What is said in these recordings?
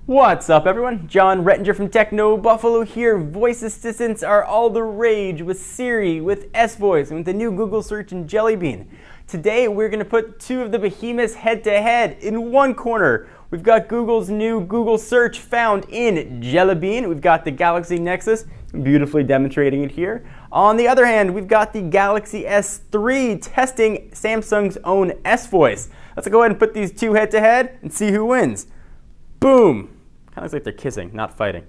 What's up, everyone? John Rettinger from Techno Buffalo here. Voice assistants are all the rage with Siri, with S-Voice, and with the new Google search and Jelly Bean. Today, we're going to put two of the behemoths head-to-head. In one corner, we've got Google's new Google search found in Jelly Bean. We've got the Galaxy Nexus, beautifully demonstrating it here. On the other hand, we've got the Galaxy S3 testing Samsung's own S-Voice. Let's go ahead and put these two head-to-head and see who wins. Boom! Kind of looks like they're kissing, not fighting.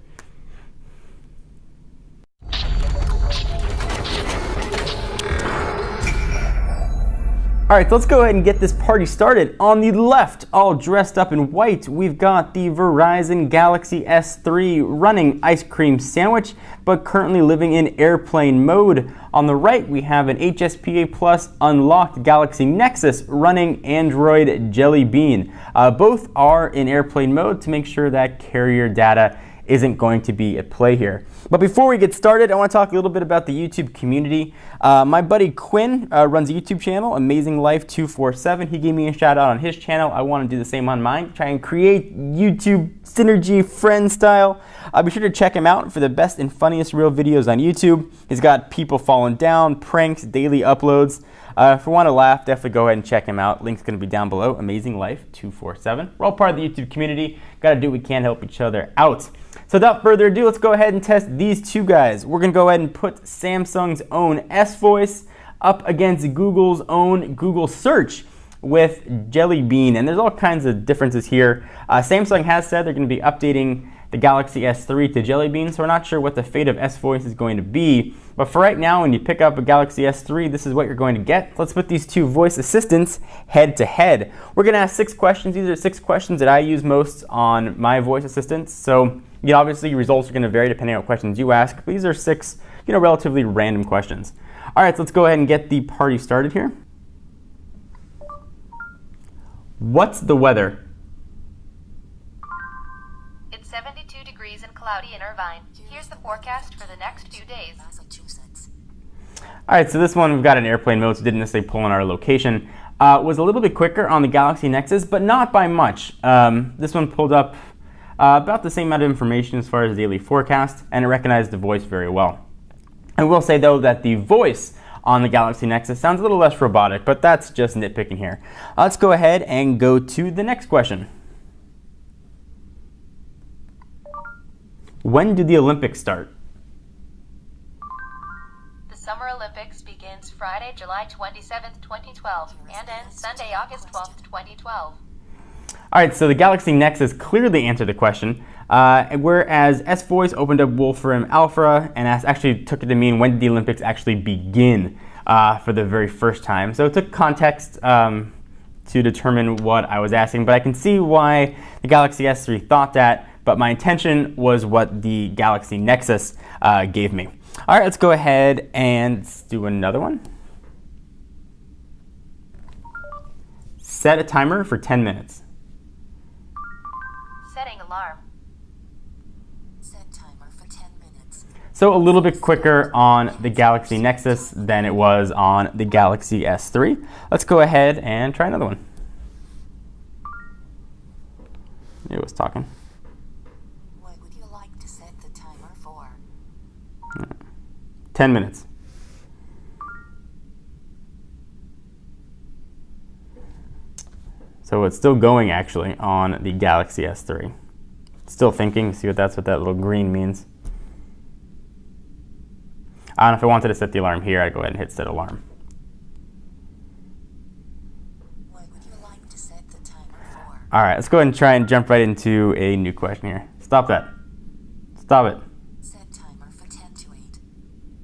Alright, so let's go ahead and get this party started. On the left, all dressed up in white, we've got the Verizon Galaxy S3 running Ice Cream Sandwich, but currently living in airplane mode. On the right, we have an HSPA Plus unlocked Galaxy Nexus running Android Jelly Bean. Both are in airplane mode to make sure that carrier data isn't going to be at play here. But before we get started, I want to talk a little bit about the YouTube community. My buddy Quinn runs a YouTube channel, Amazing Life 247. He gave me a shout out on his channel. I want to do the same on mine, try and create YouTube synergy friend style. Be sure to check him out for the best and funniest real videos on YouTube. He's got people falling down, pranks, daily uploads. If you want to laugh, definitely go ahead and check him out. Link's going to be down below, Amazing Life 247. We're all part of the YouTube community. Got to do what we can to help each other out. So without further ado, let's go ahead and test these two guys. We're going to go ahead and put Samsung's own S-Voice up against Google's own Google Search with Jelly Bean. And there's all kinds of differences here. Samsung has said they're going to be updating the Galaxy S3 to Jelly Bean, so we're not sure what the fate of S-Voice is going to be. But for right now, when you pick up a Galaxy S3, this is what you're going to get. Let's put these two voice assistants head to head. We're going to ask 6 questions. These are 6 questions that I use most on my voice assistants. So obviously, your results are going to vary depending on what questions you ask. These are 6 relatively random questions. All right, so let's go ahead and get the party started here. What's the weather? 72 degrees and cloudy in Irvine. Here's the forecast for the next few days. All right, so this one we've got an airplane mode, so didn't necessarily pull in our location. Was a little bit quicker on the Galaxy Nexus, but not by much. This one pulled up about the same amount of information as far as the daily forecast, and it recognized the voice very well. I will say, though, that the voice on the Galaxy Nexus sounds a little less robotic, but that's just nitpicking here. Let's go ahead and go to the next question. When do the Olympics start? The Summer Olympics begins Friday, July 27th, 2012, and ends Sunday, August 12th, 2012. All right, so the Galaxy Nexus clearly answered the question, whereas S-Voice opened up Wolfram Alpha and actually took it to mean when did the Olympics actually begin for the very first time. So it took context to determine what I was asking, but I can see why the Galaxy S3 thought that. But my intention was what the Galaxy Nexus gave me. All right, let's go ahead and do another one. Set a timer for 10 minutes. Setting alarm. Set timer for 10 minutes. So a little bit quicker on the Galaxy Nexus than it was on the Galaxy S3. Let's go ahead and try another one. It was talking. 10 minutes. So it's still going actually on the Galaxy S3. Still thinking, see what that little green means. I don't know if I wanted to set the alarm here, I'd go ahead and hit set alarm. What would you like to set the timer for? All right, let's go ahead and try and jump right into a new question here. Stop that. Stop it. Set timer for 10 to 8.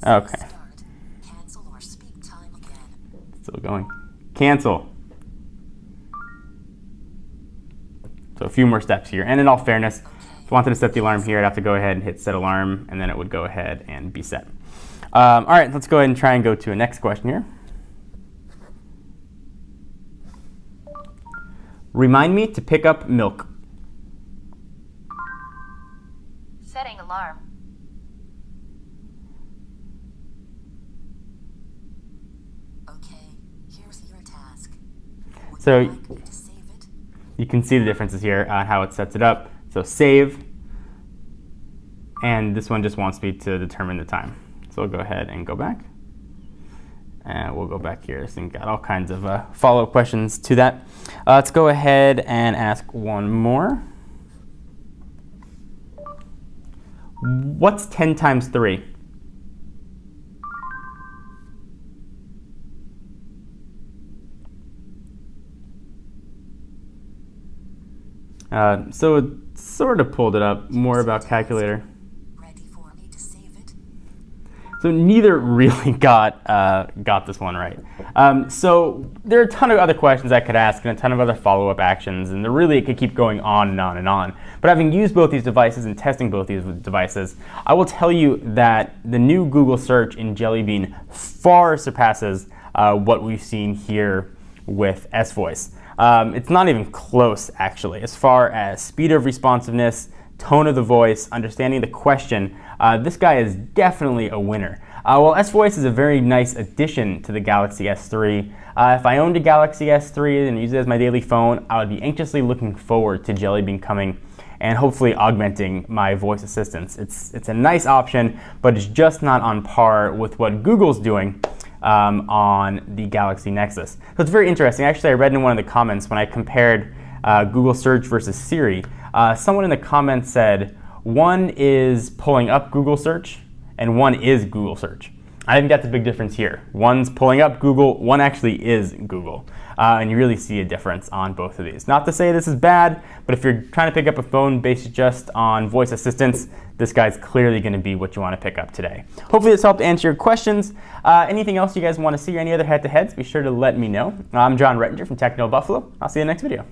Okay. Start. Cancel or speak time again. Still going. Cancel. So a few more steps here. And in all fairness, if I wanted to set the alarm here, I'd have to go ahead and hit set alarm, and then it would go ahead and be set. All right, let's go ahead and try and go to a next question here. Remind me to pick up milk. Setting alarm. Okay, here's your task. So Would you like me to save it? you can see the differences here on how it sets it up. So save, and this one just wants me to determine the time. So we'll go ahead and go back. And we'll go back here. So we've got all kinds of follow-up questions to that. Let's go ahead and ask one more. What's 10 times 3? So it sort of pulled it up, more about calculator. Ready for me to save it? So neither really got this one right. So there are a ton of other questions I could ask and a ton of other follow-up actions, and really it could keep going on and on and on. But having used both these devices and testing both these devices, I will tell you that the new Google search in Jelly Bean far surpasses what we've seen here with S-Voice. It's not even close, actually, as far as speed of responsiveness, tone of the voice, understanding the question. This guy is definitely a winner. While S-Voice is a very nice addition to the Galaxy S3, if I owned a Galaxy S3 and used it as my daily phone, I would be anxiously looking forward to Jelly Bean coming and hopefully augmenting my voice assistants. It's a nice option, but it's just not on par with what Google's doing on the Galaxy Nexus. So it's very interesting. Actually, I read in one of the comments when I compared Google Search versus Siri, someone in the comments said one is pulling up Google Search and one is Google Search. I think that's a big difference here. One's pulling up Google, one actually is Google. And you really see a difference on both of these. Not to say this is bad, but if you're trying to pick up a phone based just on voice assistants, this guy's clearly going to be what you want to pick up today. Hopefully this helped answer your questions. Anything else you guys want to see or any other head-to-heads, be sure to let me know. I'm John Rettinger from Techno Buffalo. I'll see you in the next video.